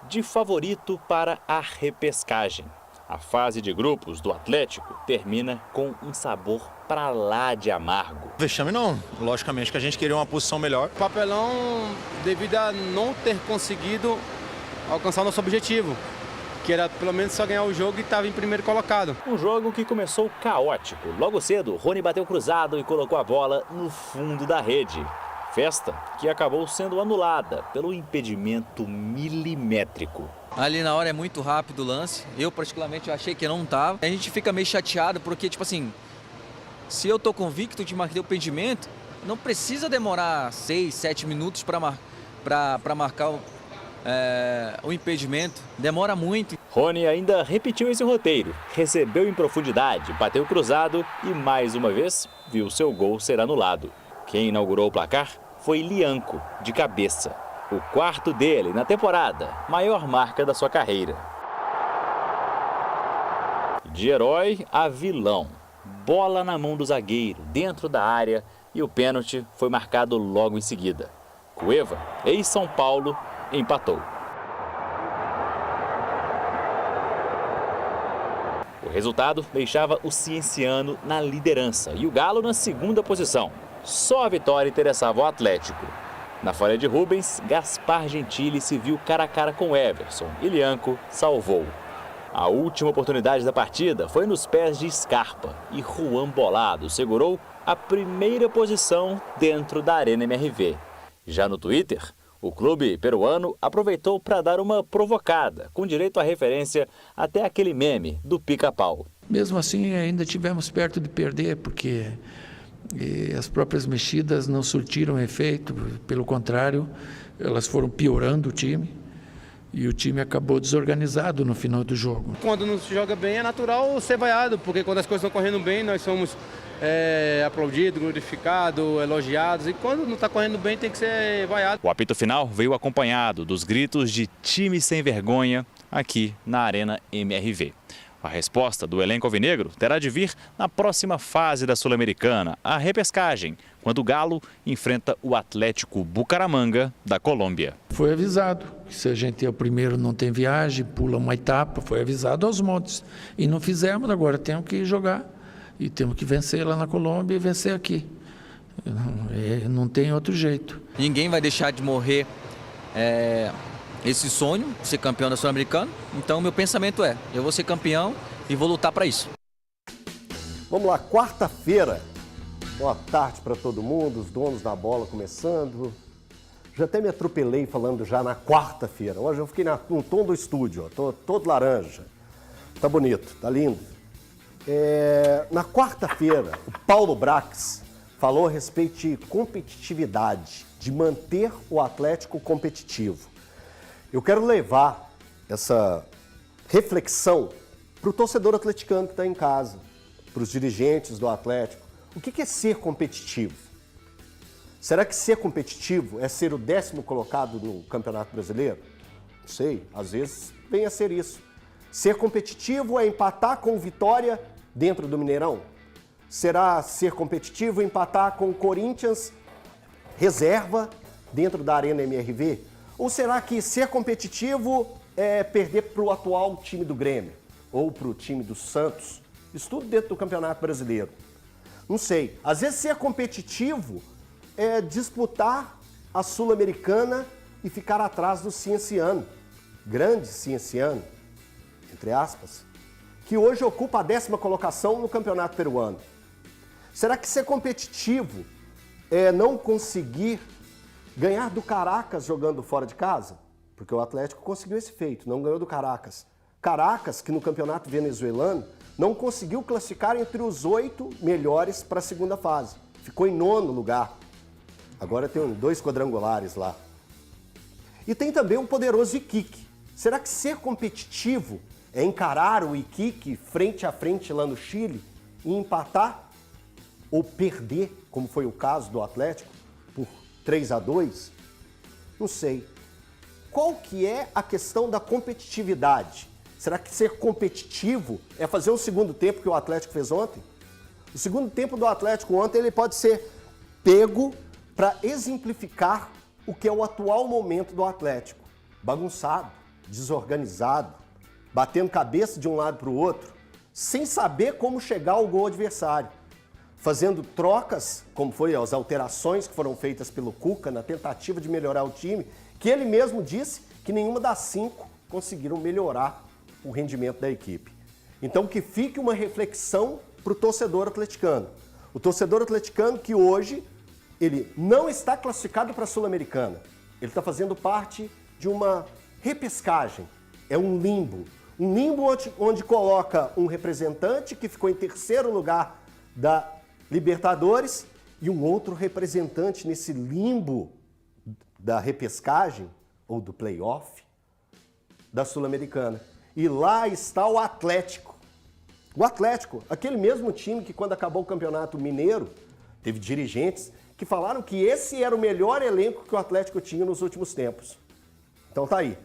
de favorito para a repescagem. A fase de grupos do Atlético termina com um sabor pra lá de amargo. Vexame não, logicamente que a gente queria uma posição melhor. Papelão devido a não ter conseguido alcançar o nosso objetivo, que era pelo menos só ganhar o jogo e estava em primeiro colocado. Um jogo que começou caótico. Logo cedo, Rony bateu cruzado e colocou a bola no fundo da rede. Festa que acabou sendo anulada pelo impedimento milimétrico. Ali na hora é muito rápido o lance. Eu, particularmente, achei que não tava. A gente fica meio chateado porque, tipo assim, se eu tô convicto de marcar o impedimento, não precisa demorar 6, 7 minutos para marcar o impedimento. Demora muito. Rony ainda repetiu esse roteiro. Recebeu em profundidade, bateu cruzado e, mais uma vez, viu seu gol ser anulado. Quem inaugurou o placar foi Lianco, de cabeça. O quarto dele na temporada, maior marca da sua carreira. De herói a vilão. Bola na mão do zagueiro, dentro da área, e o pênalti foi marcado logo em seguida. Cueva, ex-São Paulo, empatou. O resultado deixava o Cienciano na liderança e o Galo na segunda posição. Só a vitória interessava o Atlético. Na falha de Rubens, Gaspar Gentili se viu cara a cara com Everson e Lianco salvou. A última oportunidade da partida foi nos pés de Scarpa e Juan Bolado segurou a primeira posição dentro da Arena MRV. Já no Twitter, o clube peruano aproveitou para dar uma provocada, com direito à referência até aquele meme do pica-pau. Mesmo assim, ainda tivemos perto de perder, porque as próprias mexidas não surtiram efeito, pelo contrário, elas foram piorando o time e o time acabou desorganizado no final do jogo. Quando não se joga bem é natural ser vaiado, porque quando as coisas estão correndo bem nós somos aplaudidos, glorificados, elogiados, e quando não está correndo bem tem que ser vaiado. O apito final veio acompanhado dos gritos de time sem vergonha aqui na Arena MRV. A resposta do elenco alvinegro terá de vir na próxima fase da Sul-Americana, a repescagem, quando o Galo enfrenta o Atlético Bucaramanga da Colômbia. Foi avisado que se a gente é o primeiro não tem viagem, pula uma etapa, foi avisado aos montes. E não fizemos, agora temos que jogar e temos que vencer lá na Colômbia e vencer aqui. Não tem outro jeito. Ninguém vai deixar de morrer esse sonho, ser campeão da Sul-Americana. Então, meu pensamento é, eu vou ser campeão e vou lutar para isso. Vamos lá, quarta-feira. Boa tarde para todo mundo, os donos da bola começando. Já até me atropelei falando já na quarta-feira. Hoje eu fiquei no tom do estúdio, ó, tô todo laranja. Tá bonito, tá lindo. Na quarta-feira, o Paulo Brax falou a respeito de competitividade, de manter o Atlético competitivo. Eu quero levar essa reflexão para o torcedor atleticano que está em casa, para os dirigentes do Atlético. O que é ser competitivo? Será que ser competitivo é ser o 10º colocado no Campeonato Brasileiro? Não sei, às vezes vem a ser isso. Ser competitivo é empatar com o Vitória dentro do Mineirão? Será ser competitivo empatar com o Corinthians reserva dentro da Arena MRV? Ou será que ser competitivo é perder para o atual time do Grêmio? Ou para o time do Santos? Isso tudo dentro do Campeonato Brasileiro. Não sei. Às vezes ser competitivo é disputar a Sul-Americana e ficar atrás do Cienciano. Grande Cienciano, entre aspas, que hoje ocupa a 10ª colocação no Campeonato Peruano. Será que ser competitivo é não conseguir ganhar do Caracas jogando fora de casa? Porque o Atlético conseguiu esse feito, não ganhou do Caracas. Caracas, que no campeonato venezuelano, não conseguiu classificar entre os 8 melhores para a segunda fase. Ficou em 9º lugar. Agora tem 2 quadrangulares lá. E tem também um poderoso Iquique. Será que ser competitivo é encarar o Iquique frente a frente lá no Chile e empatar? Ou perder, como foi o caso do Atlético, por 3-2? Não sei. Qual que é a questão da competitividade? Será que ser competitivo é fazer o segundo tempo que o Atlético fez ontem? O segundo tempo do Atlético ontem ele pode ser pego para exemplificar o que é o atual momento do Atlético. Bagunçado, desorganizado, batendo cabeça de um lado para o outro, sem saber como chegar ao gol adversário, fazendo trocas, como foi as alterações que foram feitas pelo Cuca na tentativa de melhorar o time, que ele mesmo disse que nenhuma das 5 conseguiram melhorar o rendimento da equipe. Então que fique uma reflexão para o torcedor atleticano. O torcedor atleticano que hoje ele não está classificado para a Sul-Americana. Ele está fazendo parte de uma repescagem. É um limbo. Um limbo onde coloca um representante que ficou em 3º lugar da Libertadores e um outro representante nesse limbo da repescagem ou do play-off da Sul-Americana. E lá está o Atlético. O Atlético, aquele mesmo time que quando acabou o Campeonato Mineiro, teve dirigentes que falaram que esse era o melhor elenco que o Atlético tinha nos últimos tempos. Então tá aí.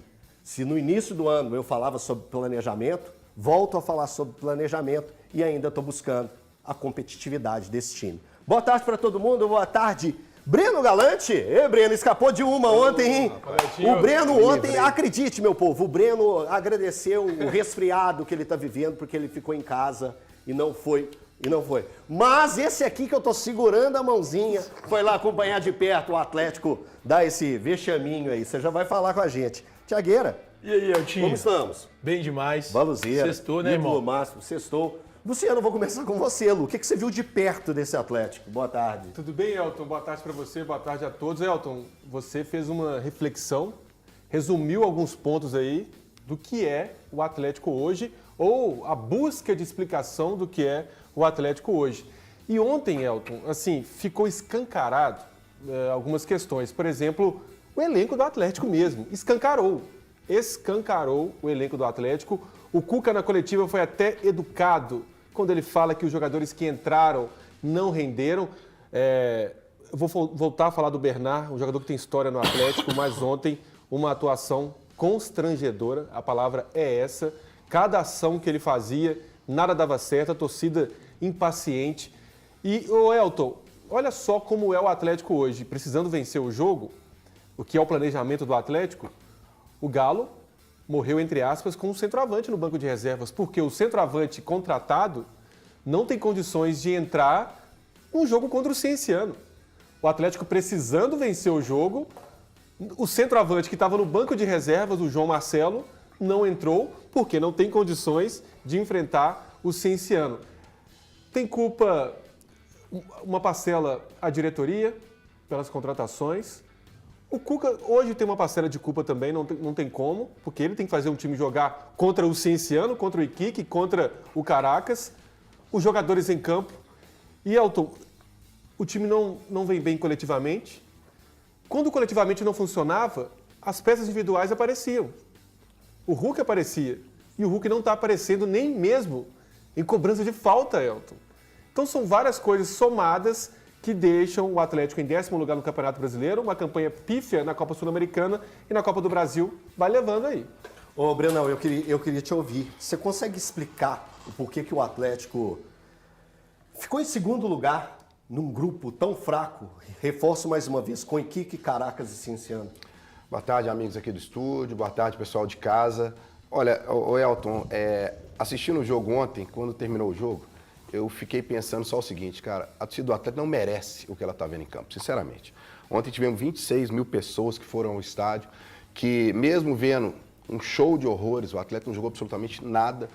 Se no início do ano eu falava sobre planejamento, volto a falar sobre planejamento e ainda estou buscando a competitividade desse time. Boa tarde para todo mundo, boa tarde. Breno Galante, Breno, escapou de uma ontem, hein? O Breno ontem, acredite, meu povo, o Breno agradeceu o resfriado que ele está vivendo porque ele ficou em casa e não foi. Mas esse aqui que eu tô segurando a mãozinha, foi lá acompanhar de perto o Atlético dar esse vexaminho aí. Você já vai falar com a gente. Tiagueira. E aí, Eltinho? Como estamos? Bem demais. Baluzeira. Sextou, né, irmão? Máximo, sextou. Luciano, vou começar com você, Lu. O que você viu de perto desse Atlético? Boa tarde. Tudo bem, Elton? Boa tarde para você, boa tarde a todos. Elton, você fez uma reflexão, resumiu alguns pontos aí do que é o Atlético hoje, ou a busca de explicação do que é o Atlético hoje. E ontem, Elton, assim, ficou escancarado algumas questões. Por exemplo, o elenco do Atlético mesmo. Escancarou o elenco do Atlético. O Cuca na coletiva foi até educado quando ele fala que os jogadores que entraram não renderam. Eu vou voltar a falar do Bernard, um jogador que tem história no Atlético, mas ontem uma atuação constrangedora, a palavra é essa. Cada ação que ele fazia, nada dava certo, a torcida impaciente. E, Elton, olha só como é o Atlético hoje, precisando vencer o jogo, o que é o planejamento do Atlético. O Galo morreu, entre aspas, com um centroavante no banco de reservas, porque o centroavante contratado não tem condições de entrar num jogo contra o Cienciano. O Atlético precisando vencer o jogo, o centroavante que estava no banco de reservas, o João Marcelo, não entrou porque não tem condições de enfrentar o Cienciano. Tem culpa uma parcela a diretoria pelas contratações. O Cuca hoje tem uma parcela de culpa também, não tem como, porque ele tem que fazer um time jogar contra o Cienciano, contra o Iquique, contra o Caracas, os jogadores em campo. E, Elton, o time não vem bem coletivamente. Quando coletivamente não funcionava, as peças individuais apareciam. O Hulk aparecia, e o Hulk não está aparecendo nem mesmo em cobrança de falta, Elton. Então são várias coisas somadas que deixam o Atlético em 10º lugar no Campeonato Brasileiro, uma campanha pífia na Copa Sul-Americana e na Copa do Brasil, vai levando aí. Ô, Brenão, eu queria te ouvir. Você consegue explicar o porquê que o Atlético ficou em 2º lugar num grupo tão fraco? Reforço mais uma vez, com Iquique, Caracas e Cienciano. Boa tarde, amigos aqui do estúdio, boa tarde, pessoal de casa. Olha, o Elton, assistindo o jogo ontem, quando terminou o jogo, eu fiquei pensando só o seguinte, cara, a torcida do Atlético não merece o que ela está vendo em campo, sinceramente. Ontem tivemos 26 mil pessoas que foram ao estádio, que mesmo vendo um show de horrores, o Atlético não jogou absolutamente nada.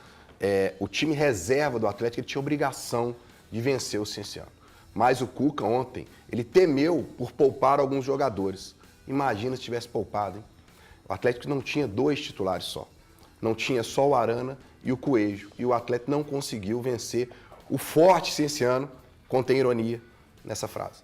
O time reserva do Atlético ele tinha obrigação de vencer o Cienciano. Mas o Cuca ontem, ele temeu por poupar alguns jogadores. Imagina se tivesse poupado, hein? O Atlético não tinha 2 titulares só. Não tinha só o Arana e o Coelho. E o Atlético não conseguiu vencer o forte Cienciano, contém ironia nessa frase.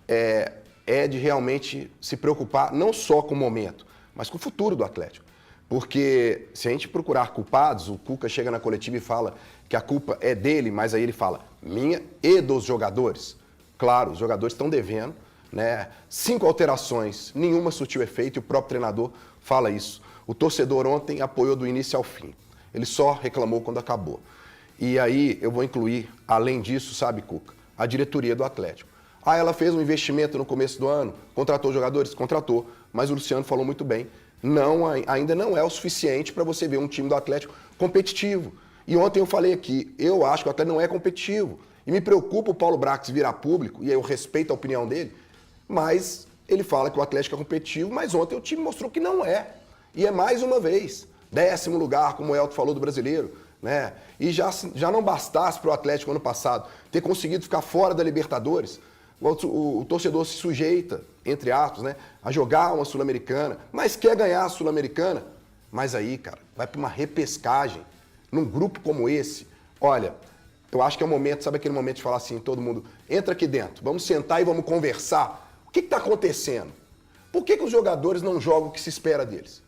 É de realmente se preocupar não só com o momento, mas com o futuro do Atlético. Porque se a gente procurar culpados, o Cuca chega na coletiva e fala que a culpa é dele, mas aí ele fala minha e dos jogadores. Claro, os jogadores estão devendo, né? 5 alterações, nenhuma surtiu efeito e o próprio treinador fala isso. O torcedor ontem apoiou do início ao fim. Ele só reclamou quando acabou. E aí eu vou incluir, além disso, sabe, Cuca, a diretoria do Atlético. Ela fez um investimento no começo do ano, contratou jogadores? Contratou, mas o Luciano falou muito bem, ainda não é o suficiente para você ver um time do Atlético competitivo. E ontem eu falei aqui, eu acho que o Atlético não é competitivo. E me preocupa o Paulo Brax virar público, e eu respeito a opinião dele, mas ele fala que o Atlético é competitivo, mas ontem o time mostrou que não é. E é mais uma vez, 10º lugar, como o Elton falou, do Brasileiro, né? E já não bastasse para o Atlético ano passado ter conseguido ficar fora da Libertadores, o torcedor se sujeita, entre aspas, né, a jogar uma Sul-Americana, mas quer ganhar a Sul-Americana. Mas aí, cara, vai para uma repescagem, num grupo como esse. Olha, eu acho que é o momento, sabe aquele momento de falar assim, todo mundo, entra aqui dentro, vamos sentar e vamos conversar. O que está acontecendo? Por que os jogadores não jogam o que se espera deles?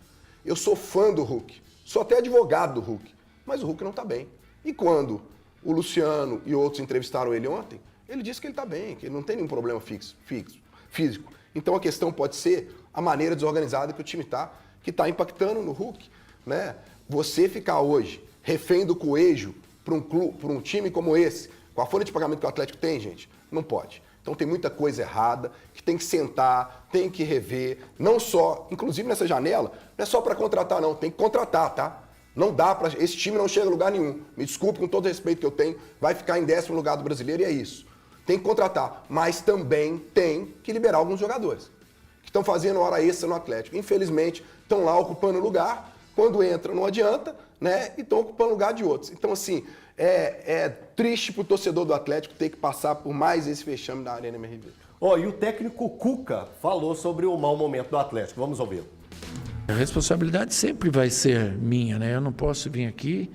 Eu sou fã do Hulk, sou até advogado do Hulk, mas o Hulk não está bem. E quando o Luciano e outros entrevistaram ele ontem, ele disse que ele está bem, que ele não tem nenhum problema físico. Então a questão pode ser a maneira desorganizada que o time está, que está impactando no Hulk, né? Você ficar hoje refém do Coelho para um time como esse, com a folha de pagamento que o Atlético tem, gente, não pode. Então tem muita coisa errada, que tem que sentar, tem que rever, não só, inclusive nessa janela, não é só para contratar não, tem que contratar, tá? Não dá para, esse time não chega a lugar nenhum. Me desculpe, com todo o respeito que eu tenho, vai ficar em 10º lugar do Brasileiro e é isso. Tem que contratar, mas também tem que liberar alguns jogadores que estão fazendo hora extra no Atlético. Infelizmente, estão lá ocupando lugar, quando entram não adianta, né? E estão ocupando lugar de outros. Então, assim, é triste para o torcedor do Atlético ter que passar por mais esse vexame da Arena MRV. E o técnico Cuca falou sobre o mau momento do Atlético. Vamos ouvir. A responsabilidade sempre vai ser minha, né? Eu não posso vir aqui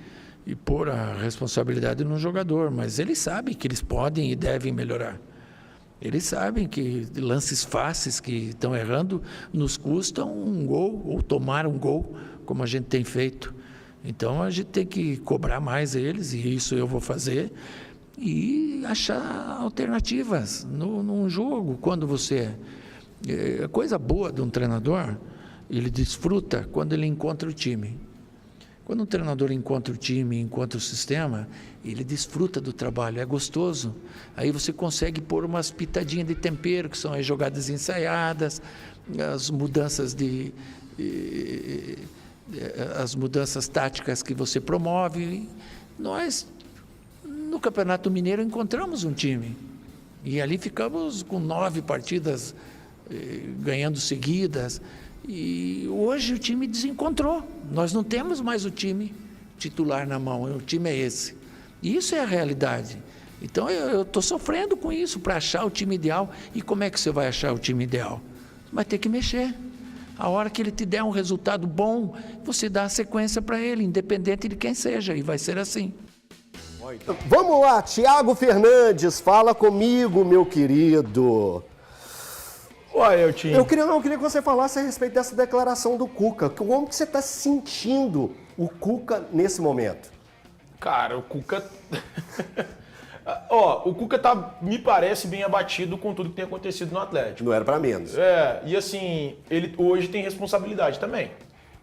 e pôr a responsabilidade no jogador, mas eles sabem que eles podem e devem melhorar. Eles sabem que lances fáceis que estão errando nos custam um gol ou tomar um gol, como a gente tem feito. Então a gente tem que cobrar mais eles, e isso eu vou fazer, e achar alternativas num jogo. Quando você... A coisa boa de um treinador, ele desfruta quando ele encontra o time. Quando um treinador encontra o time, encontra o sistema, ele desfruta do trabalho, é gostoso. Aí você consegue pôr umas pitadinhas de tempero, que são as jogadas ensaiadas, as mudanças as mudanças táticas que você promove. Nós, no Campeonato Mineiro, encontramos um time. E ali ficamos com 9 partidas ganhando seguidas. E hoje o time desencontrou. Nós não temos mais o time titular na mão, o time é esse. E isso é a realidade. Então eu estou sofrendo com isso para achar o time ideal. E como é que você vai achar o time ideal? Vai ter que mexer. A hora que ele te der um resultado bom, você dá a sequência para ele, independente de quem seja, e vai ser assim. Vamos lá, Thiago Fernandes, fala comigo, meu querido. Eu queria que você falasse a respeito dessa declaração do Cuca. Como que você está sentindo o Cuca nesse momento? Cara, o Cuca... o Cuca me parece bem abatido com tudo que tem acontecido no Atlético. Não era para menos. E assim, ele hoje tem responsabilidade também.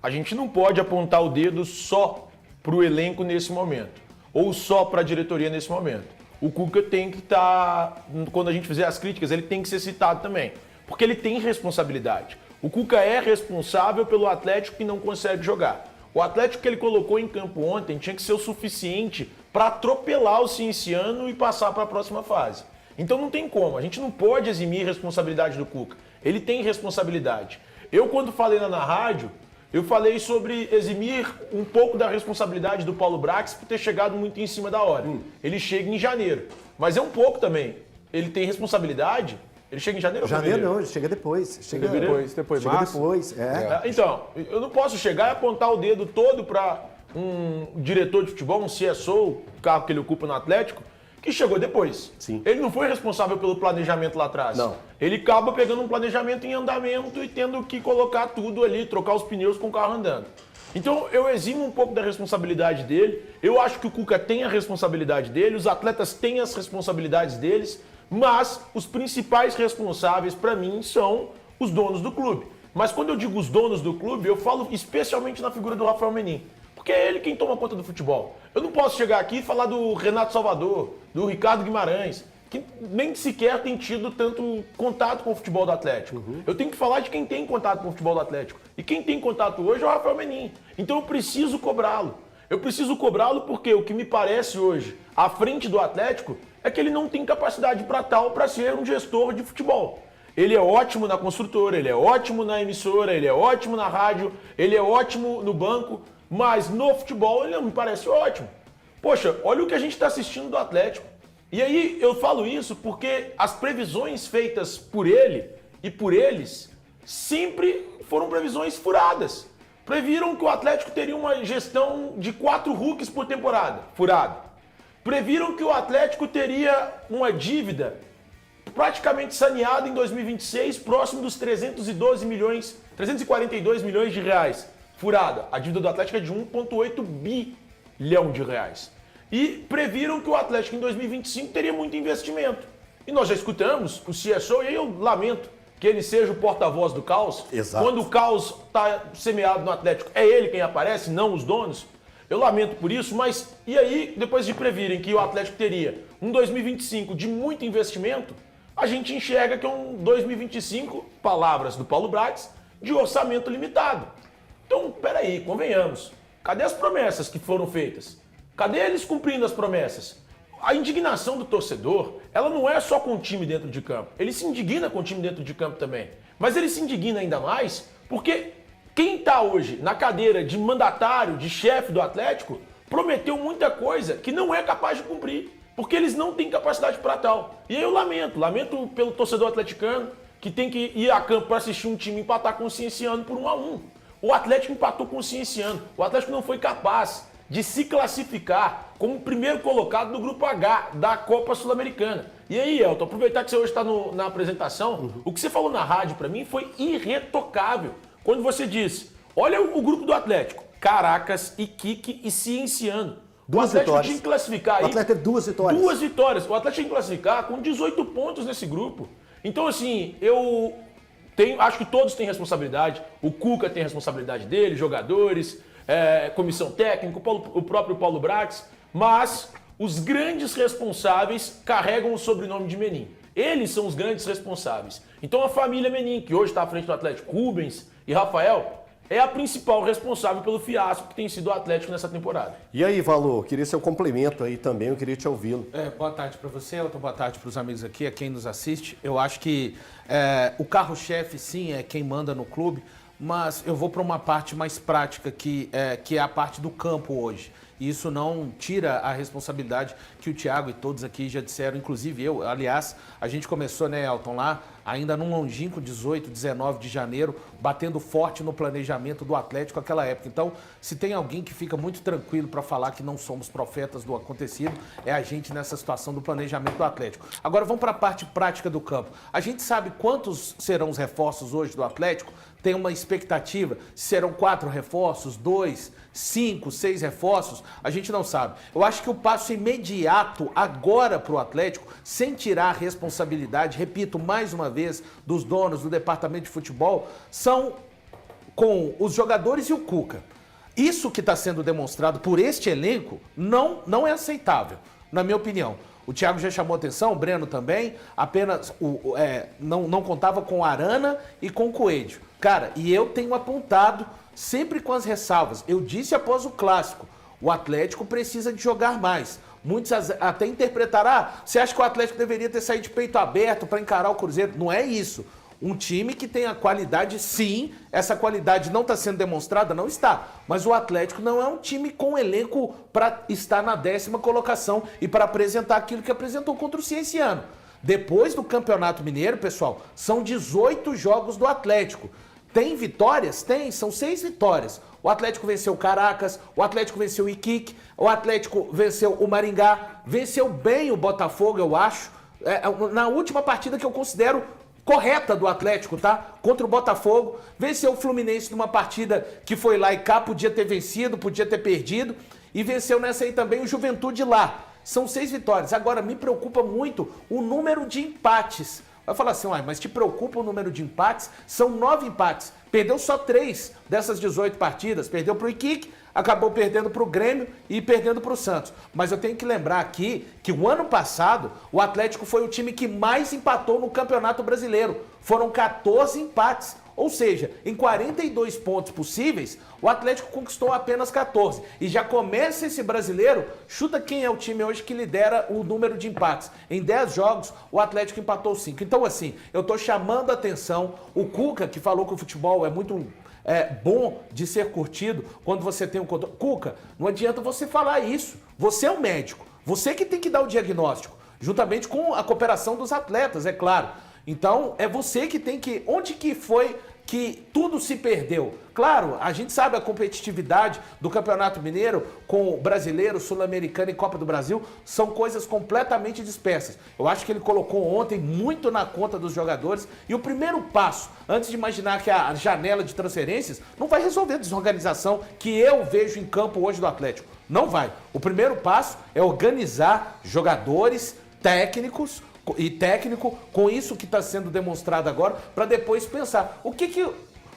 A gente não pode apontar o dedo só pro elenco nesse momento, ou só para a diretoria nesse momento. O Cuca tem que estar, quando a gente fizer as críticas, ele tem que ser citado também. Porque ele tem responsabilidade. O Cuca é responsável pelo Atlético que não consegue jogar. O Atlético que ele colocou em campo ontem tinha que ser o suficiente para atropelar o Cienciano e passar para a próxima fase. Então não tem como, a gente não pode eximir a responsabilidade do Cuca. Ele tem responsabilidade. Eu, quando falei na rádio, eu falei sobre eximir um pouco da responsabilidade do Paulo Brax por ter chegado muito em cima da hora. Ele chega em janeiro, mas é um pouco também. Ele tem responsabilidade... Ele chega em janeiro ou fevereiro? Janeiro não, ele chega depois. Chega depois, março? Então, eu não posso chegar e apontar o dedo todo para um diretor de futebol, um CSO, o cargo que ele ocupa no Atlético, que chegou depois. Sim. Ele não foi responsável pelo planejamento lá atrás. Não. Ele acaba pegando um planejamento em andamento e tendo que colocar tudo ali, trocar os pneus com o carro andando. Então, eu eximo um pouco da responsabilidade dele. Eu acho que o Cuca tem a responsabilidade dele, os atletas têm as responsabilidades deles, mas os principais responsáveis, para mim, são os donos do clube. Mas quando eu digo os donos do clube, eu falo especialmente na figura do Rafael Menin, porque é ele quem toma conta do futebol. Eu não posso chegar aqui e falar do Renato Salvador, do Ricardo Guimarães, que nem sequer tem tido tanto contato com o futebol do Atlético. Eu tenho que falar de quem tem contato com o futebol do Atlético. E quem tem contato hoje é o Rafael Menin. Então eu preciso cobrá-lo. Eu preciso cobrá-lo porque o que me parece hoje, à frente do Atlético, é que ele não tem capacidade para ser um gestor de futebol. Ele é ótimo na construtora, ele é ótimo na emissora, ele é ótimo na rádio, ele é ótimo no banco, mas no futebol ele não me parece ótimo. Poxa, olha o que a gente está assistindo do Atlético. E aí eu falo isso porque as previsões feitas por ele e por eles sempre foram previsões furadas. Previram que o Atlético teria uma gestão de 4 Hulks por temporada, furado. Previram que o Atlético teria uma dívida praticamente saneada em 2026, próximo dos 342 milhões de reais, furada. A dívida do Atlético é de 1,8 bilhão de reais. E previram que o Atlético em 2025 teria muito investimento. E nós já escutamos o CSO, e aí eu lamento que ele seja o porta-voz do caos. Exato. Quando o caos está semeado no Atlético, é ele quem aparece, não os donos. Eu lamento por isso, mas e aí, depois de previrem que o Atlético teria um 2025 de muito investimento, a gente enxerga que é um 2025, palavras do Paulo Brax, de orçamento limitado. Então, peraí, convenhamos. Cadê as promessas que foram feitas? Cadê eles cumprindo as promessas? A indignação do torcedor, ela não é só com o time dentro de campo. Ele se indigna com o time dentro de campo também. Mas ele se indigna ainda mais porque quem está hoje na cadeira de mandatário, de chefe do Atlético, prometeu muita coisa que não é capaz de cumprir. Porque eles não têm capacidade para tal. E aí eu lamento pelo torcedor atleticano que tem que ir a campo para assistir um time empatar com o Cienciano por 1-1. O Atlético empatou com o Cienciano. O Atlético não foi capaz de se classificar como o primeiro colocado do Grupo H da Copa Sul-Americana. E aí, Elton, aproveitar que você hoje está na apresentação, o que você falou na rádio para mim foi irretocável. Quando você disse, olha o grupo do Atlético, Caracas, Iquique e Cienciano. O Atlético tinha que classificar aí. O Atlético teve 2 vitórias. 2 vitórias. O Atlético tinha que classificar com 18 pontos nesse grupo. Então, assim, acho que todos têm responsabilidade. O Cuca tem responsabilidade dele, jogadores, comissão técnica, o próprio Paulo Brax. Mas os grandes responsáveis carregam o sobrenome de Menin. Eles são os grandes responsáveis. Então, a família Menin, que hoje está à frente do Atlético, Rubens e Rafael, é a principal responsável pelo fiasco que tem sido o Atlético nessa temporada. E aí, Valor, queria seu complemento aí também, eu queria te ouvi-lo. Boa tarde para você, Elton, boa tarde para os amigos aqui, a quem nos assiste. Eu acho que o carro-chefe, sim, é quem manda no clube, mas eu vou para uma parte mais prática, que é a parte do campo hoje. E isso não tira a responsabilidade que o Thiago e todos aqui já disseram, inclusive eu. Aliás, a gente começou, né, Elton, lá, ainda num longínquo 18, 19 de janeiro, batendo forte no planejamento do Atlético naquela época. Então, se tem alguém que fica muito tranquilo para falar que não somos profetas do acontecido, é a gente nessa situação do planejamento do Atlético. Agora, vamos para a parte prática do campo. A gente sabe quantos serão os reforços hoje do Atlético? Tem uma expectativa, serão 4 reforços, 2, 5, 6 reforços, a gente não sabe. Eu acho que o passo imediato agora para o Atlético, sem tirar a responsabilidade, repito mais uma vez, dos donos do departamento de futebol, são com os jogadores e o Cuca. Isso que está sendo demonstrado por este elenco não é aceitável, na minha opinião. O Thiago já chamou atenção, o Breno também, apenas não contava com o Arana e com o Coelho. Cara, e eu tenho apontado, sempre com as ressalvas, eu disse após o Clássico, o Atlético precisa de jogar mais. Muitos até interpretaram, você acha que o Atlético deveria ter saído de peito aberto para encarar o Cruzeiro? Não é isso. Um time que tem a qualidade, sim, essa qualidade não está sendo demonstrada? Não está. Mas o Atlético não é um time com elenco para estar na 10ª colocação e para apresentar aquilo que apresentou contra o Cienciano. Depois do Campeonato Mineiro, pessoal, são 18 jogos do Atlético. Tem vitórias? Tem, são 6 vitórias. O Atlético venceu o Caracas, o Atlético venceu o Iquique, o Atlético venceu o Maringá, venceu bem o Botafogo, eu acho. Na última partida que eu considero correta do Atlético, tá? Contra o Botafogo, venceu o Fluminense numa partida que foi lá e cá, podia ter vencido, podia ter perdido, e venceu nessa aí também o Juventude lá. São 6 vitórias. Agora, me preocupa muito o número de empates. Vai falar assim, mas te preocupa o número de empates? São 9 empates. Perdeu só 3 dessas 18 partidas. Perdeu para o Iquique, acabou perdendo para o Grêmio e perdendo para o Santos. Mas eu tenho que lembrar aqui que o ano passado o Atlético foi o time que mais empatou no Campeonato Brasileiro. Foram 14 empates. Ou seja, em 42 pontos possíveis, o Atlético conquistou apenas 14. E já começa esse brasileiro, chuta quem é o time hoje que lidera o número de empates. Em 10 jogos, o Atlético empatou 5. Então, assim, eu tô chamando a atenção. O Cuca, que falou que o futebol é muito bom de ser curtido quando você tem um controle. Cuca, não adianta você falar isso. Você é um médico. Você que tem que dar o diagnóstico, juntamente com a cooperação dos atletas, é claro. Então, é você que tem que... Onde que foi que tudo se perdeu? Claro, a gente sabe a competitividade do Campeonato Mineiro com o Brasileiro, Sul-Americano e Copa do Brasil são coisas completamente dispersas. Eu acho que ele colocou ontem muito na conta dos jogadores e o primeiro passo, antes de imaginar que a janela de transferências não vai resolver a desorganização que eu vejo em campo hoje do Atlético. Não vai. O primeiro passo é organizar jogadores, técnico com isso que está sendo demonstrado agora, para depois pensar.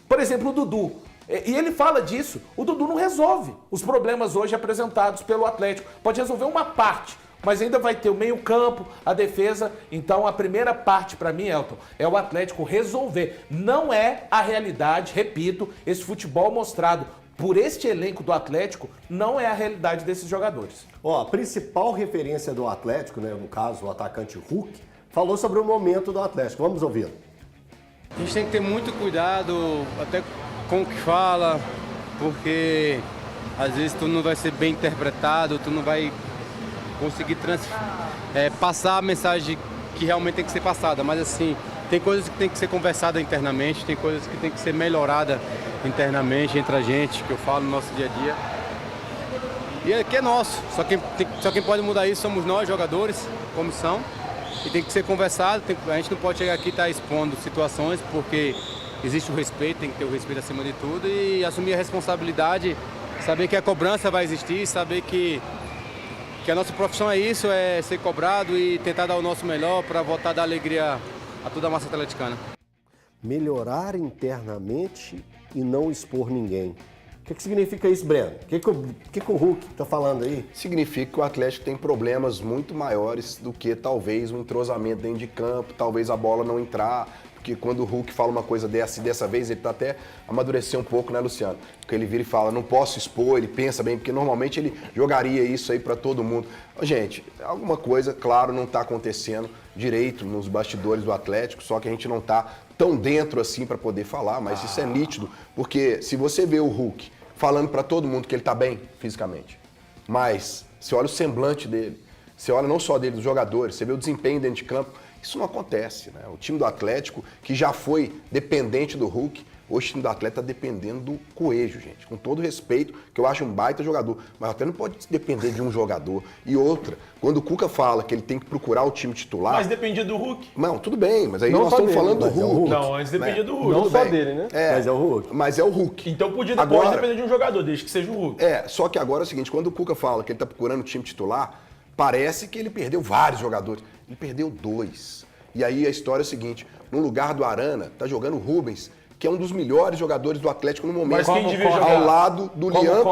Por exemplo, o Dudu, e ele fala disso, o Dudu não resolve os problemas hoje apresentados pelo Atlético. Pode resolver uma parte, mas ainda vai ter o meio-campo, a defesa. Então, a primeira parte, para mim, Elton, é o Atlético resolver. Não é a realidade, repito, esse futebol mostrado por este elenco do Atlético, não é a realidade desses jogadores. Ó, a principal referência do Atlético, né, no caso o atacante Hulk, falou sobre o momento do Atlético. Vamos ouvi-lo. A gente tem que ter muito cuidado até com o que fala, porque às vezes tu não vai ser bem interpretado, tu não vai conseguir passar a mensagem que realmente tem que ser passada. Mas assim, tem coisas que tem que ser conversada internamente, tem coisas que tem que ser melhorada internamente entre a gente, que eu falo no nosso dia a dia. E aqui é nosso, só quem pode mudar isso somos nós, jogadores, comissão. E tem que ser conversado, a gente não pode chegar aqui e estar expondo situações, porque existe o respeito, tem que ter o respeito acima de tudo e assumir a responsabilidade, saber que a cobrança vai existir, saber que a nossa profissão é isso, é ser cobrado e tentar dar o nosso melhor para voltar a dar alegria a toda a massa atleticana. Melhorar internamente e não expor ninguém. O que significa isso, Breno? O que o Hulk está falando aí? Significa que o Atlético tem problemas muito maiores do que talvez um entrosamento dentro de campo, talvez a bola não entrar, porque quando o Hulk fala uma coisa dessa vez, ele tá até amadurecer um pouco, né, Luciano? Porque ele vira e fala, não posso expor, ele pensa bem, porque normalmente ele jogaria isso aí para todo mundo. Gente, alguma coisa, claro, não está acontecendo direito nos bastidores do Atlético, só que a gente não está tão dentro assim para poder falar, mas isso é nítido, porque se você vê o Hulk falando para todo mundo que ele está bem fisicamente, mas você olha o semblante dele, você olha não só dele, dos jogadores, você vê o desempenho dentro de campo, isso não acontece, né? O time do Atlético, que já foi dependente do Hulk, hoje o time do Atlético está dependendo do Coelho, gente. Com todo respeito, que eu acho um baita jogador, mas até não pode depender de um jogador. E outra, quando o Cuca fala que ele tem que procurar o time titular... Mas dependia do Hulk. Não, tudo bem, mas aí nós estamos falando do Hulk. Não, antes dependia do Hulk. Não só dele, né? Mas é o Hulk. Mas é o Hulk. Então pode depender de um jogador, desde que seja o Hulk. Só que agora é o seguinte, quando o Cuca fala que ele está procurando o time titular, parece que ele perdeu vários jogadores. Ele perdeu 2. E aí a história é a seguinte, no lugar do Arana, tá jogando o Rubens, que é um dos melhores jogadores do Atlético no momento. Mas quem devia jogar? Ao lado do Lian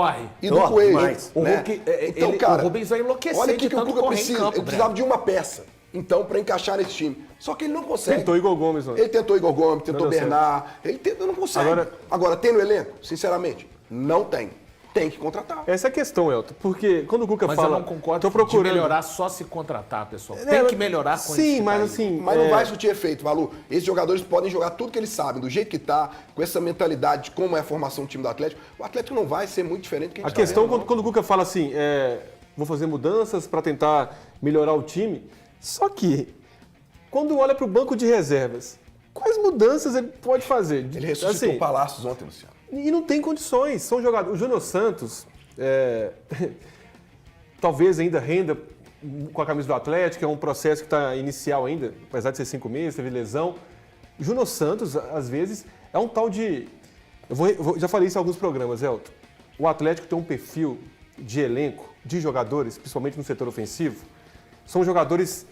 e do Coelho. O Hulk, então, cara, o Rubens vai enlouquecer. Olha o que o tanto Cuca correr precisa. em campo, ele precisava de uma peça, então, para encaixar nesse time. Só que ele não consegue. Tentou Igor Gomes, mano. Ele tentou Igor Gomes, tentou Bernard. Ele não consegue. Agora, tem no elenco? Sinceramente, não tem. Tem que contratar. Essa é a questão, Elton, porque quando o Cuca fala... Mas eu não concordo tô procurando... de melhorar só se contratar, pessoal. Tem que melhorar com isso. Sim, mas assim... Mas não vai surtir efeito, Valu. Esses jogadores podem jogar tudo que eles sabem, do jeito que tá, com essa mentalidade de como é a formação do time do Atlético. O Atlético não vai ser muito diferente do que a gente A questão, tá vendo, quando o Cuca fala assim, vou fazer mudanças para tentar melhorar o time, só que, quando olha para o banco de reservas, quais mudanças ele pode fazer? Ele ressuscitou o Palácios ontem, Luciano. E não tem condições, são jogadores. O Júnior Santos, talvez ainda renda com a camisa do Atlético, é um processo que está inicial ainda, apesar de ser 5 meses, teve lesão. O Júnior Santos, às vezes, é um tal de... já falei isso em alguns programas, Elton. O Atlético tem um perfil de elenco, de jogadores, principalmente no setor ofensivo, são jogadores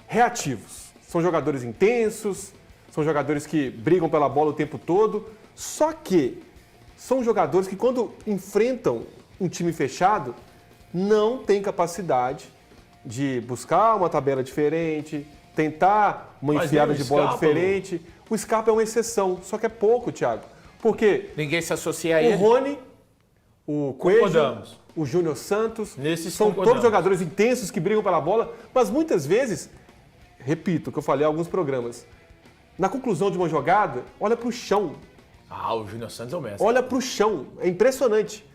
reativos, são jogadores intensos, são jogadores que brigam pela bola o tempo todo. Só que são jogadores que, quando enfrentam um time fechado, não têm capacidade de buscar uma tabela diferente, tentar uma Mas enfiada nem o de bola Scarpa, diferente. O Scarpa é uma exceção, só que é pouco, Thiago. Porque Ninguém se associa a o ele. Rony, o Coelho, Concordamos. o Júnior Santos, Nesses são concordamos. todos jogadores intensos que brigam pela bola, mas muitas vezes, repito o que eu falei em alguns programas, na conclusão de uma jogada, olha para o chão. Ah, o Júnior Santos é o mestre. Olha para o chão, é impressionante.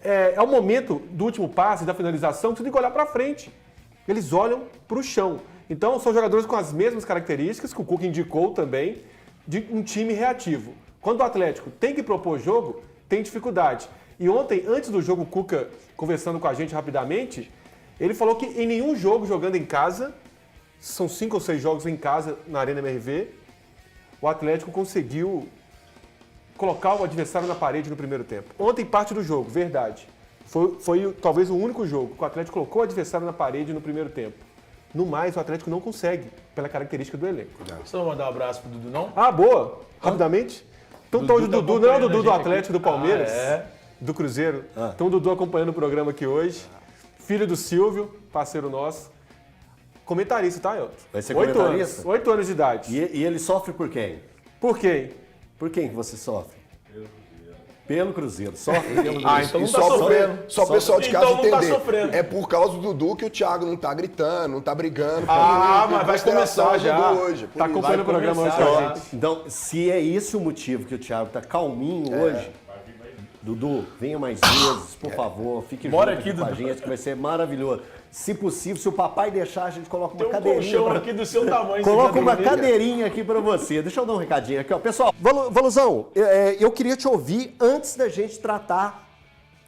É o momento do último passe, da finalização, que você tem que olhar para frente. Eles olham para o chão. Então, são jogadores com as mesmas características que o Cuca indicou também, de um time reativo. Quando o Atlético tem que propor jogo, tem dificuldade. E ontem, antes do jogo, o Cuca, conversando com a gente rapidamente, ele falou que em nenhum jogo jogando em casa, são 5 ou 6 jogos em casa na Arena MRV, o Atlético conseguiu colocar o adversário na parede no primeiro tempo. Ontem, parte do jogo, verdade. Foi talvez o único jogo que o Atlético colocou o adversário na parede no primeiro tempo. No mais, o Atlético não consegue, pela característica do elenco. Você não vai mandar um abraço pro Dudu, não? Ah, boa! Rapidamente. Então tá hoje o Dudu tá Dudu, não é o acompanhando Dudu a do gente Atlético aqui. do Palmeiras, Ah, do Cruzeiro. Então o Dudu acompanhando o programa aqui hoje. Filho do Silvio, parceiro nosso. Comentarista, tá, Elton? Vai ser 8 comentarista? anos. 8 anos de idade. E ele sofre por quem? Por quem? Por quem que você sofre? Pelo Cruzeiro. Sofre pelo Cruzeiro. Ah, então não E tá só sofrendo. Só o pessoal de casa Então não tá entender. sofrendo. É por causa do Dudu que o Thiago não tá gritando, não tá brigando. Ah, Por mas vai consideração começar ao já. Dudu hoje. Tá acompanhando o programa hoje com a gente. Então, se é esse o motivo que o Thiago tá calminho hoje, Dudu, venha mais vezes, por favor, fique Bora junto aqui, com a Dudu. gente, que vai ser maravilhoso. Se possível, se o papai deixar, a gente coloca uma Tem um cadeirinha. colchão pra- aqui do seu tamanho. Coloca você uma quer dormir? cadeirinha aqui pra você. Deixa eu dar um recadinho aqui, ó. Pessoal, Valuzão, eu queria te ouvir antes da gente tratar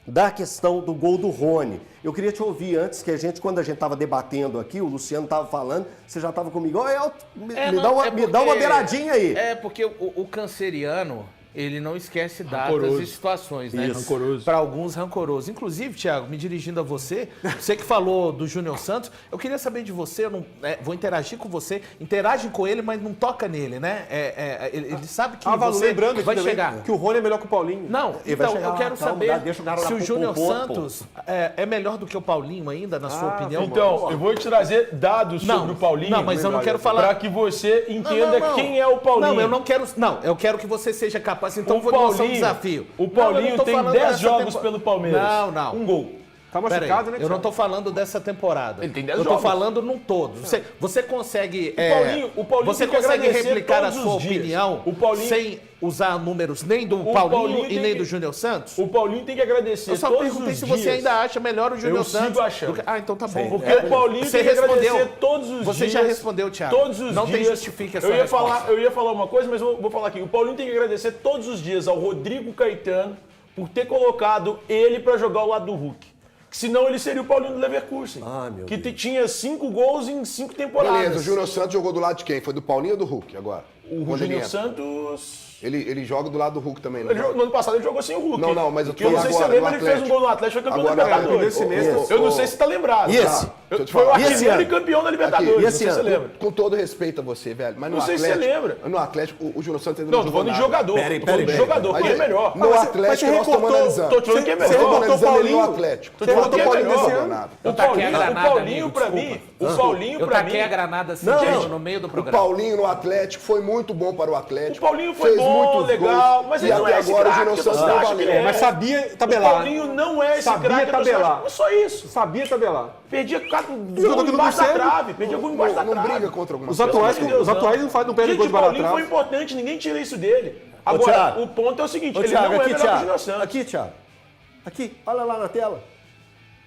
da questão do gol do Rony. Eu queria te ouvir antes, que quando a gente estava debatendo aqui, o Luciano estava falando, você já estava comigo, ó, Elton, me dá uma beiradinha aí. É porque o canceriano, ele não esquece datas Rancoroso. e situações, né? Isso. Rancoroso. Para alguns, rancoroso. Inclusive, Thiago, me dirigindo a você, você que falou do Júnior Santos, eu queria saber de você, vou interagir com você, interage com ele, mas não toca nele, né? Ele sabe que Valu, você lembrando aqui vai também chegar. que o Rony é melhor que o Paulinho. Não, Ele vai então chegar eu lá, quero calma, saber deixa o cara lá se o pro Júnior ponto, Santos é melhor do que o Paulinho ainda, na sua opinião? Então, eu vou te trazer dados Não, sobre o Paulinho. não, mas eu não quero falar- Para que você entenda quem é o Paulinho. Não, eu não quero. Não, eu quero que você seja capaz. Então O vou lançar um Paulinho- desafio. o Paulinho Não, eu não tô tem falando 10 dessa jogos pelo Palmeiras. Não. Um gol. Tá Pera aí, machucado, né, eu não Thiago? tô falando dessa temporada. Ele tem 10 Eu tô jogos. falando num todo. Você consegue. O Paulinho você tem que consegue agradecer replicar a todos sua os dias. opinião O Paulinho- sem usar números nem do O Paulinho, Paulinho e tem nem que- do Júnior Santos? O Paulinho tem que agradecer Eu só todos perguntei os se dias. você ainda acha melhor o Júnior sigo Santos. achando. do que- Ah, então tá bom. Porque o Paulinho Você tem que agradecer respondeu. todos os Você dias. já respondeu, Thiago. Todos os não dias. tem justifique a sua eu ia resposta. falar, eu ia falar uma coisa, mas vou falar aqui. O Paulinho tem que agradecer todos os dias ao Rodrigo Caetano por ter colocado ele para jogar ao lado do Hulk. Que senão ele seria o Paulinho do Leverkusen. Meu que Deus. tinha 5 gols em 5 temporadas. Beleza, o Júnior Santos jogou do lado de quem? Foi do Paulinho ou do Hulk agora? O Quando ele Júnior entra. Santos... Ele joga do lado do Hulk também, né? No ano passado ele jogou sem o Hulk. Não, mas eu tô Eu não sei se você agora, lembra, no ele fez um Atlético. gol no Atlético, foi campeão da Agora, Libertadores. nesse mês, Eu não sei se você tá lembrado. E esse? Deixa eu te Foi o falar. esse artilheiro ano? e campeão da Libertadores. Aqui, Não esse sei se você ano? lembra. Com todo respeito a você, velho. Mas no Não sei se você Atlético. lembra. No Atlético, o Júnior Santos ainda Não, não tô jogou falando de nada. jogador. Peraí, Tô falando de peraí. jogador, Mas quem é melhor. No Atlético nós estamos analisando. Tô te falando quem é Você melhor. tá analisando ele no Paulinho. Atlético. Tô te falando Bota quem o é Paulinho melhor. nesse ano. nada. Eu taquei a O granada, Paulinho amigo, pra desculpa. mim, o Paulinho Eu pra mim... taquei a granada assim, Não, gente, não. no meio do O programa. Paulinho no Atlético foi muito bom para o Atlético. O Paulinho foi fez bom, muitos legal, gols, mas e ele não até é esse agora o craque Júnior que Santos você não acha vale. que ele é. Mas sabia O tabelar. Paulinho não é esse Sabia craque que você tabelar. acha. Mas só isso. Sabia tabelar. Perdia Jogador gol que não embaixo da consegue. trave. Perdia gol embaixo da Não trave. briga contra alguma Os coisa. atuais, Pelo amor de Deus, não perdem Gente, gol de o bola Paulinho foi atrás. importante, ninguém tira isso dele. Agora, Thiago. o ponto é o seguinte, Ô, ele Thiago, não é aqui, melhor que o Thiago. Júnior Santos. Aqui, Thiago. Aqui, olha lá na tela.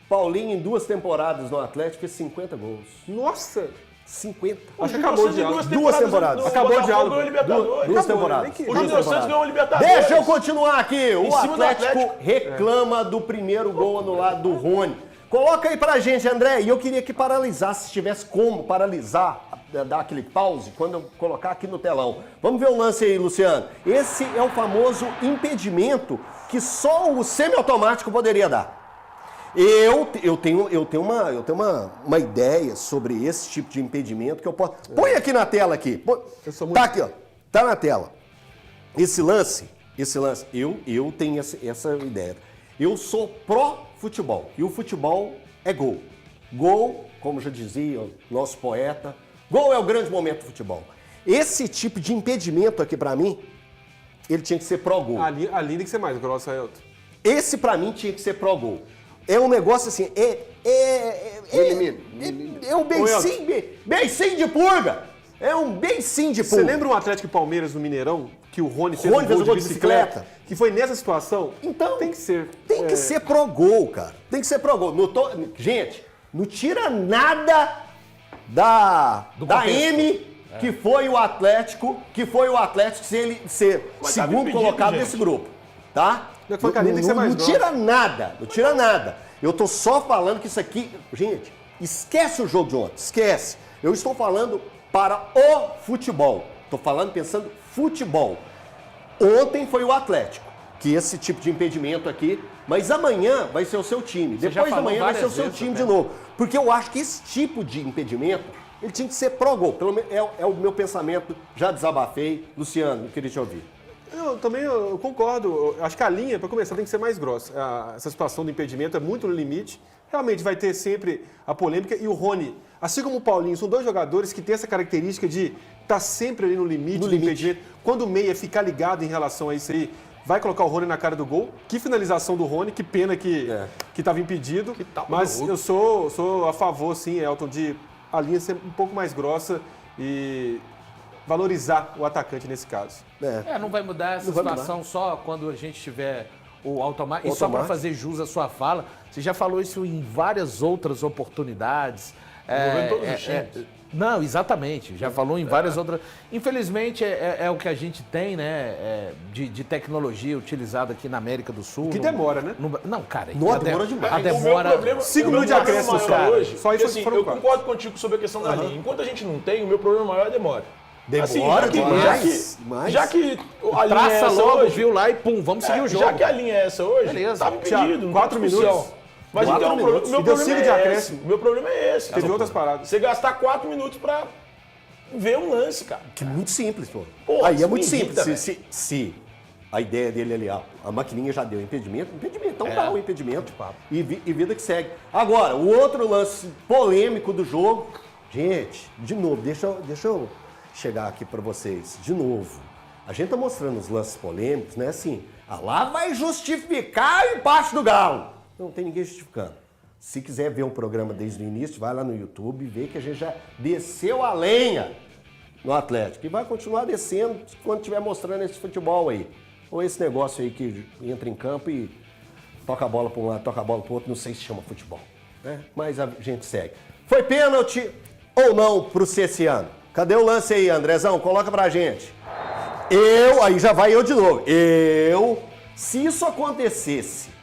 Paulinho, em 2 temporadas no Atlético, fez 50 gols. Nossa! 50. Acho que Júnior acabou o Santos em diálogo. Duas temporadas. no Acabou o Botafogo diálogo. ganhou a Libertadores. Duas Acabou, temporadas. nem que- O Duas Júnior Santos temporadas. ganhou a Libertadores. Deixa eu continuar aqui. O cima do Atlético Atlético. reclama do primeiro gol anulado do Rony. Coloca aí pra gente, André. E eu queria que paralisasse, se tivesse como paralisar, dar aquele pause, quando eu colocar aqui no telão. Vamos ver o lance aí, Luciano. Esse é o famoso impedimento que só o semiautomático poderia dar. Eu tenho uma ideia sobre esse tipo de impedimento que eu posso... Põe aqui na tela aqui. Eu sou muito- Tá aqui, ó. Tá na tela. Esse lance esse lance. Eu tenho essa ideia. Eu sou pró-futebol. E o futebol é gol. Gol, como já dizia o nosso poeta, gol é o grande momento do futebol. Esse tipo de impedimento aqui, pra mim, ele tinha que ser pró-gol. A linha tem que ser mais grossa, Elton. Esse, pra mim, tinha que ser pró-gol. É um negócio assim, é um beicinho de purga. É um beicinho de purga. Você lembra um Atlético e Palmeiras no Mineirão? Que o Rony fez Rony um fez gol um gol de de bicicleta? Que foi nessa situação? Então, tem que ser. Tem que ser pro-gol, cara. Tem que ser pro-gol. Gente, não tira nada da M, que foi o Atlético, se ele ser segundo colocado desse grupo, tá? Não tira nada, não tira nada. Eu tô só falando que isso aqui, gente, esquece o jogo de ontem, esquece. Eu estou falando para o futebol. Estou falando pensando futebol. Ontem foi o Atlético, que esse tipo de impedimento aqui, mas amanhã vai ser o seu time. Depois da manhã vai ser o seu time de novo. Porque eu acho que esse tipo de impedimento, ele tinha que ser pró-gol. Pelo menos é o meu pensamento, já desabafei. Luciano, eu queria te ouvir. Eu concordo. Eu acho que a linha, para começar, tem que ser mais grossa. Essa situação do impedimento é muito no limite. Realmente vai ter sempre a polêmica. E o Rony, assim como o Paulinho, são dois jogadores que têm essa característica de estar sempre ali no limite do impedimento. Quando o meia ficar ligado em relação a isso aí, vai colocar o Rony na cara do gol. Que finalização do Rony, que pena que estava impedido. Mas eu sou a favor, sim, Elton, de a linha ser um pouco mais grossa e valorizar o atacante nesse caso. Não vai mudar essa situação só quando a gente tiver o automático. E só para fazer jus à sua fala, você já falou isso em várias outras oportunidades. Todos os times. Não, exatamente. Já falou em várias outras. Infelizmente, é o que a gente tem, né? De tecnologia utilizada aqui na América do Sul. Que demora, né? Não, cara. Demora demais. A demora. 5 minutos de acréscimo, cara. Hoje, Só isso assim, eu concordo contigo sobre a questão da linha. Enquanto a gente não tem, o meu problema maior é a demora. Demora demais. Já que a linha Traça é essa logo, hoje, viu lá e pum, vamos seguir o jogo. Já que a linha é essa hoje, Beleza. tava impedido. 4 minutos. Mas então, o meu problema é esse. O meu problema é esse. Teve outras paradas. Você gastar 4 minutos pra ver um lance, cara. Que é muito simples, pô. Pô, Aí é isso muito me irrita, simples. Se a ideia dele ali, a maquininha já deu impedimento, então dá o impedimento e vida que segue. Agora, o outro lance polêmico do jogo, gente, de novo, deixa eu chegar aqui pra vocês, de novo. A gente tá mostrando os lances polêmicos, né, assim, lá vai justificar o empate do Galo. Não tem ninguém justificando. Se quiser ver um programa desde o início, vai lá no YouTube e vê que a gente já desceu a lenha no Atlético. E vai continuar descendo quando estiver mostrando esse futebol aí. Ou esse negócio aí que entra em campo e toca a bola para um lado, toca a bola para o outro, não sei se chama futebol. Né? Mas a gente segue. Foi pênalti ou não pro Cessiano? Cadê o lance aí, Andrezão? Coloca pra gente. Aí já vai eu de novo. Se isso acontecesse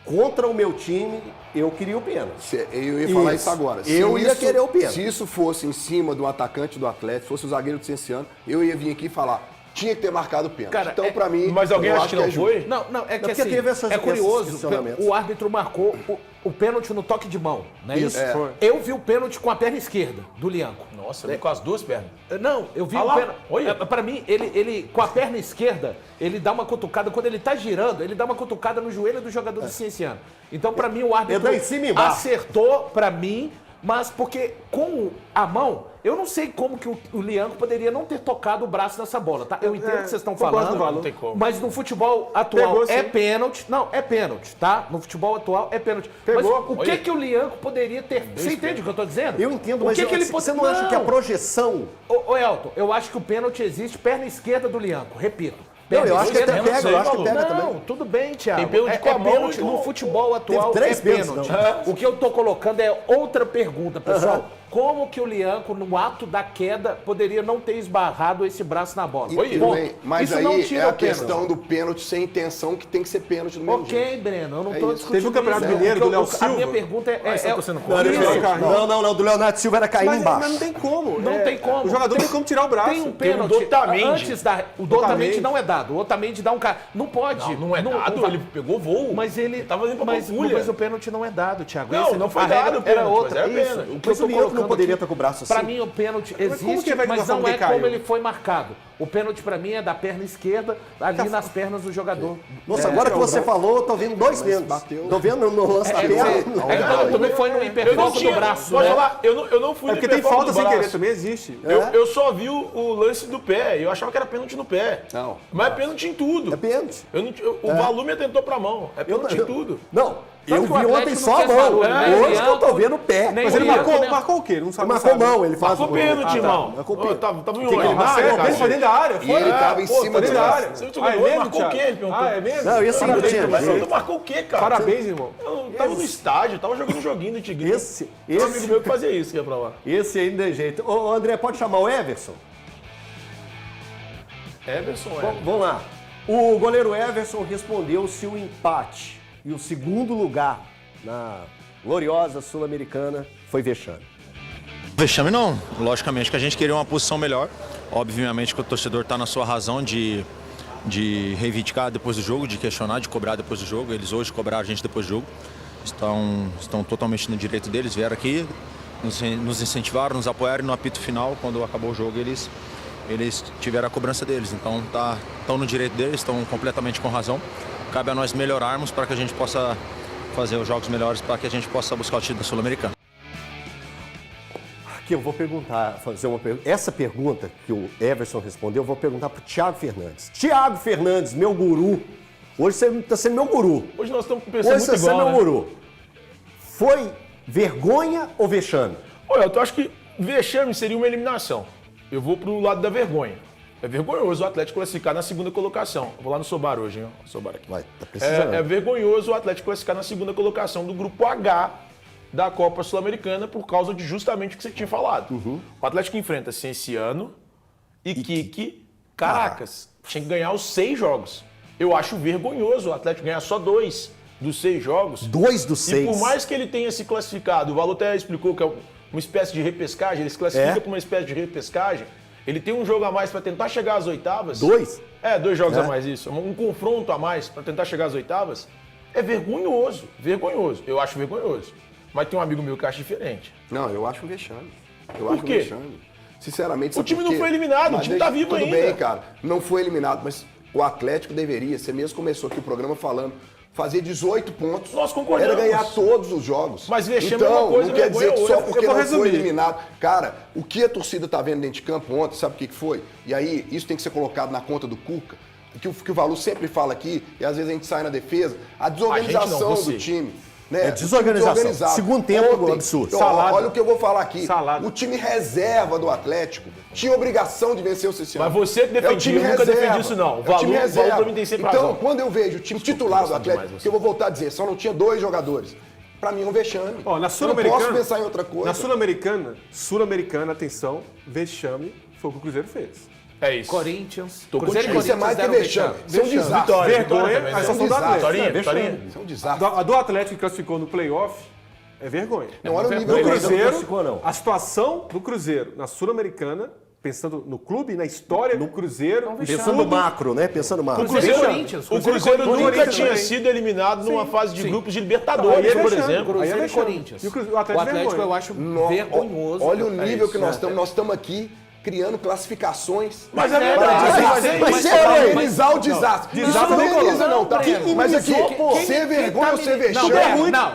contra o meu time, eu queria o pênalti. Eu ia falar isso agora. Eu ia querer o pênalti. Se isso fosse em cima do atacante do Atlético, fosse o zagueiro do Cienciano, eu ia vir aqui e falar, tinha que ter marcado o pênalti. Cara, então, pra mim, mas alguém eu acha acho que não justo. foi? Não, é que porque assim, teve é curioso, esses questionamentos. o árbitro marcou o pênalti no toque de mão, não é isso? Foi. Eu vi o pênalti com a perna esquerda do Lianco. Nossa, eu vi com as duas pernas. Não, eu vi Ah o lá, pênalti. olha. Pra mim, ele com a perna esquerda, ele dá uma cutucada. Quando ele tá girando, ele dá uma cutucada no joelho do jogador do Cienciano. Então, pra mim, o árbitro Entra em cima e embaixo. acertou pra mim, mas porque com a mão, eu não sei como que o Lianco poderia não ter tocado o braço nessa bola, tá? Eu entendo o que vocês estão concordo falando, no valor. Não tem como. mas no futebol atual Pegou, é sim. pênalti. Não, é pênalti, tá? No futebol atual é pênalti. Pegou. Mas o que o Lianco poderia ter... Você entende o que eu tô dizendo? Eu entendo, O mas que ele você não acha que a projeção... Ô Elton, eu acho que o pênalti existe perna esquerda do Lianco, repito. Não, eu acho que até Perna pega, eu acho que esquerda. pega Não, também. tudo bem, Thiago. Tem pênalti com a mão pênalti e no com- futebol atual, três é pênaltis, pênalti. O que eu tô colocando é outra pergunta, pessoal. Como que o Lianco, no ato da queda, poderia não ter esbarrado esse braço na bola? E, Ponto. mas Isso aí não é tira a o pênalti. questão do pênalti sem intenção, que tem que ser pênalti do mesmo jeito. Ok, Breno, eu não É tô isso. discutindo Teve o Campeonato isso. Mineiro O que do Léo A minha Silva. pergunta é... Não, do Leonardo Silva era cair Mas embaixo. não tem como. Não tem como. O jogador tem como tirar o braço. Tem um pênalti Otamendi. antes da... O do Otamendi não é dado. O Otamendi dá um cara... Não pode. Não é dado, ele pegou voo. Mas ele... Ele tava indo pra pampulha. mas o pênalti não é dado, Thiago. Não, não foi a regra dado o era pênalti, outra. mas era Isso. pênalti. O que eu tô Mas o Lianco colocando não poderia estar com o braço assim? Para mim, o pênalti como existe, que vai mas falar não que é caiu? como ele foi marcado. O pênalti, para mim, é da perna esquerda, ali nas pernas do jogador. Nossa, agora que você falou, eu tô vendo dois pênaltis. bateu. Tô vendo no lance da perna. Também foi no Eu não hiperfoco tinha, do braço, pode né? falar, eu não fui É no porque tem hiperfoco falta do sem braço. querer, também existe. Eu só vi o lance do pé. Eu achava que era pênalti no pé. Não. Mas é pênalti em tudo. É pênalti. O Valume atentou pra mão. É pênalti em tudo. Não, eu que o vi Atlético ontem não só a fez mão. barulho, né? Hoje Nem que eu tô Bianco, vendo o pé. nem Mas ele Bianco, marcou o quê? Ele não sabe. Marcou mão, ele faz Marcou o- pênalti, irmão. Marcou Ô, pênalti. Tava em Que olho na Marcou, área, ele foi cara. dentro da área. E ele tava em cima dentro do da lance. área. Você Ah, é mesmo, marcou o Thiago? quê? Ele perguntou. Ah, é mesmo? Não, esse não tinha Mas jeito. tu marcou o quê, cara? Parabéns, irmão. Eu tava no estádio, tava jogando um joguinho do Tigrinho. Esse- Tem um esse- amigo meu que fazia isso, que ia pra lá. Esse aí não tem jeito. Ô, André, pode chamar o Everson? Everson, Vamos lá. O goleiro Everson respondeu se o empate e o segundo lugar na gloriosa Sul-Americana foi vexame. Vexame não. Logicamente que a gente queria uma posição melhor. Obviamente que o torcedor está na sua razão de reivindicar depois do jogo, de questionar, de cobrar depois do jogo. Eles hoje cobraram a gente depois do jogo. Estão totalmente no direito deles. Vieram aqui, nos incentivaram, nos apoiaram e no apito final, quando acabou o jogo, eles tiveram a cobrança deles. Então estão no direito deles, estão completamente com razão. Cabe a nós melhorarmos para que a gente possa fazer os jogos melhores, para que a gente possa buscar o título da Sul-Americana. Aqui eu vou fazer uma pergunta. Essa pergunta que o Everson respondeu, eu vou perguntar para o Thiago Fernandes. Thiago Fernandes, meu guru. Hoje você está sendo meu guru. Hoje nós estamos pensando Hoje muito você é igual, meu né? guru. Foi vergonha ou vexame? Olha, eu acho que vexame seria uma eliminação. Eu vou pro lado da vergonha. É vergonhoso o Atlético classificar na segunda colocação. Eu vou lá no Sobar hoje, hein? ó. Sobar aqui. Vai, tá precisando. É vergonhoso o Atlético classificar na segunda colocação do grupo H da Copa Sul-Americana por causa de justamente o que você tinha falado. O Atlético enfrenta Cienciano e Kiki Caracas. Tinha que ganhar os 6 jogos. Eu acho vergonhoso o Atlético ganhar só 2 dos 6 jogos. 2 dos 6. E por mais que ele tenha se classificado, o Valor até explicou que é uma espécie de repescagem, ele se classifica por uma espécie de repescagem, ele tem um jogo a mais para tentar chegar às oitavas. 2? 2 jogos a mais, isso. Um confronto a mais para tentar chegar às oitavas. É vergonhoso, vergonhoso. Eu acho vergonhoso. Mas tem um amigo meu que acha diferente. Não, eu acho um vexame. Eu Por acho quê? um vexame. Sinceramente, O sabe time por não quê? foi eliminado, o Mas time tá vivo tudo ainda. bem, cara. Não foi eliminado, mas o Atlético deveria, você mesmo começou aqui o programa falando, fazer 18 pontos. Nós concordamos. Era ganhar todos os jogos. Mas vexame então, é uma coisa, não quer dizer que vergonha só outra. porque Eu vou não foi resumir. eliminado. Cara, o que a torcida tá vendo dentro de campo ontem, sabe o que foi? E aí, isso tem que ser colocado na conta do Cuca. Que o Valu sempre fala aqui, e às vezes a gente sai na defesa, a desorganização você. do time. Né? É desorganização. Desorganizado. Segundo tempo, Ontem, absurdo. ó, Salada. olha o que eu vou falar aqui. Salada. O time reserva do Atlético tinha obrigação de vencer o Cienciano. Mas você que defendia, eu nunca defendi isso, não. O É o time Valor reserva. pra mim tem sempre então, razão. quando eu vejo o time titular do Atlético, demais você. que eu vou voltar a dizer, só não tinha 2 jogadores. Pra mim é um vexame. Ó, na eu não Sul-Americana. posso pensar em outra coisa. Na Sul-Americana, atenção, vexame foi o que o Cruzeiro fez. É isso. Corinthians. Tô Cruzeiro e contigo. Isso é mais que vexame. Isso é um desastre. Vitória, Vergonha, vitória também, a né? situação do Atlético. Vitória, vexame. vitória. Isso é um desastre. A do Atlético que classificou no playoff é vergonha. Não, olha o nível Do do Ele ainda não Cruzeiro, classificou, não. a situação do Cruzeiro na Sul-Americana, pensando no clube, na história do Cruzeiro, Pensando macro, né? Pensando macro. Cruzeiro e Vexame. Corinthians. O Cruzeiro nunca Corinthians tinha também. sido eliminado numa fase de sim. grupos de Aí Libertadores, é por vexame. exemplo. Aí é Cruzeiro e vexame. Corinthians. E o O Atlético Atlético vergonha. eu acho vergonhoso. Olha o nível isso, que nós estamos aqui criando classificações. Mas é Para verdade. organizar o desastre. Isso não organiza não, tá? Breno. Mas aqui, ser vergonha ou ser vexame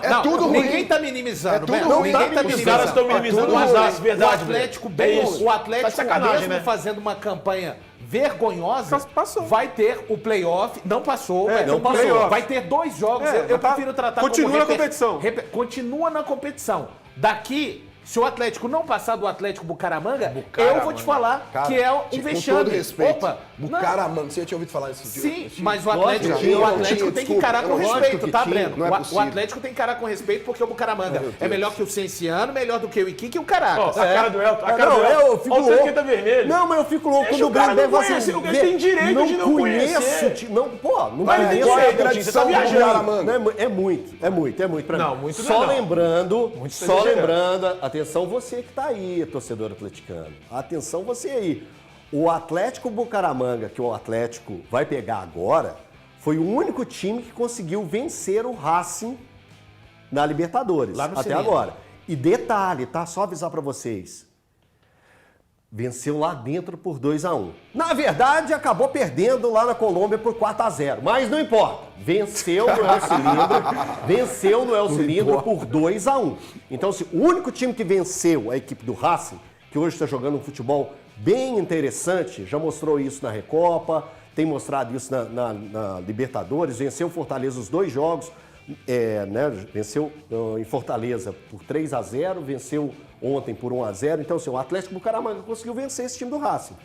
é tudo ruim. Ninguém tá minimizando. É tudo Breno, ruim. Ninguém tá Os minimizando. caras estão minimizando O o desastre, o verdade, Atlético Breno. bem, É isso. o Atlético Tá de sacanagem, mesmo né? fazendo uma campanha vergonhosa, Passou. vai ter o playoff, não passou, vai ter não um playoff. passou. Vai ter 2 jogos. É, eu tá- prefiro tratar continua como na competição. Continua na competição. Daqui, se o Atlético não passar do Atlético Bucaramanga, eu vou te falar Cara, que é um com vexame. todo respeito, Opa, não. Bucaramanga, você já tinha ouvido falar isso? Sim, mas o Lógico Atlético, que tinha, o Atlético tinha, tem que desculpa, encarar com lógico respeito, que tá, tinha, Breno? não é O possível. Atlético tem que encarar com respeito porque o Bucaramanga Meu é Deus. melhor que o Cienciano, melhor do que o Iquique e o Caracas. Ó, a cara do Elton, a cara Não, do Elton. eu fico Olha o louco. tanqueta vermelho. Não, mas eu fico louco Deixa quando o o cara Breno não deve conhecer, assim. ele tem direito de não conhecer. Não, pô, não Mas ele tem conheço. direito, É Tim, você tá tradição do viajando. Bucaramanga. Não, é muito pra mim. Não, muito não Só é não. lembrando, Muito só exagerado. lembrando, atenção você que tá aí, torcedor atleticano. Atenção você aí. O Atlético Bucaramanga, que o Atlético vai pegar agora, foi o único time que conseguiu vencer o Racing na Libertadores, Lá no até Cilindro. agora. E detalhe, tá? Só avisar para vocês. Venceu lá dentro por 2-1. Na verdade, acabou perdendo lá na Colômbia por 4-0. Mas não importa. Venceu no El Cilindro por 2-1. Então, assim, o único time que venceu a equipe do Racing, que hoje está jogando um futebol bem interessante, já mostrou isso na Recopa, tem mostrado isso na Libertadores, venceu o Fortaleza os 2 jogos, venceu em Fortaleza por 3-0, venceu ontem por 1-0. Então, assim, o Atlético Bucaramanga conseguiu vencer esse time do Racing.